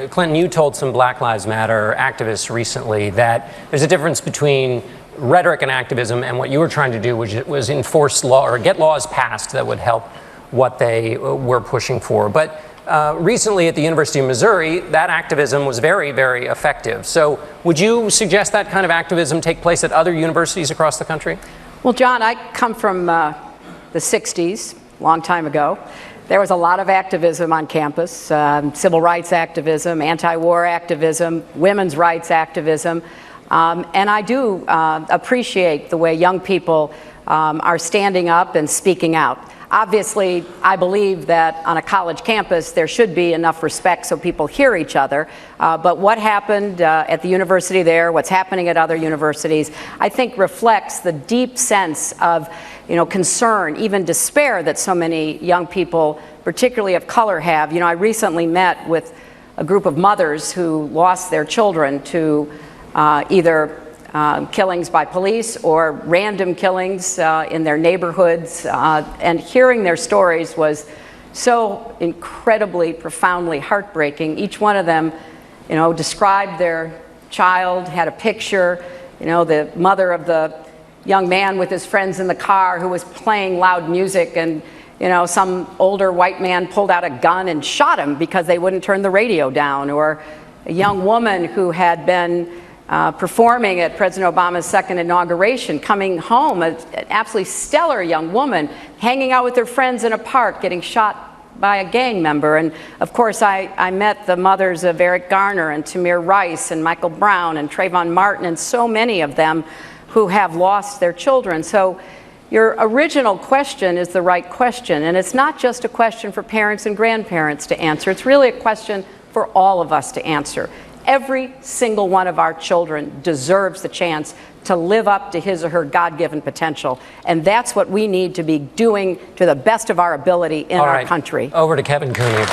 Clinton, you told some Black Lives Matter activists recently that there's a difference between rhetoric and activism, and what you were trying to do was enforce law or get laws passed that would help what they were pushing for. But recently at the University of Missouri, that activism was very, very effective. So would you suggest that kind of activism take place at other universities across the country? Well, John, I come from the 60s, a long time ago. There was a lot of activism on campus, civil rights activism, anti-war activism, women's rights activism. And I do appreciate the way young people are standing up and speaking out. Obviously, I believe that on a college campus there should be enough respect so people hear each other. But what happened at the university there, what's happening at other universities, I think reflects the deep sense of concern, even despair that so many young people, particularly of color, have. I recently met with a group of mothers who lost their children to either killings by police or random killings in their neighborhoods, and hearing their stories was so incredibly, profoundly heartbreaking. Each one of them, described their child, had a picture, the mother of the young man with his friends in the car who was playing loud music, and some older white man pulled out a gun and shot him because they wouldn't turn the radio down, or a young woman who had been performing at President Obama's second inauguration, coming home, an absolutely stellar young woman, hanging out with her friends in a park, getting shot by a gang member. And of course, I met the mothers of Eric Garner and Tamir Rice and Michael Brown and Trayvon Martin, and so many of them who have lost their children. So your original question is the right question, and it's not just a question for parents and grandparents to answer. It's really a question for all of us to answer. Every single one of our children deserves the chance to live up to his or her God-given potential. And that's what we need to be doing to the best of our ability in our country. Over to Kevin Cooney.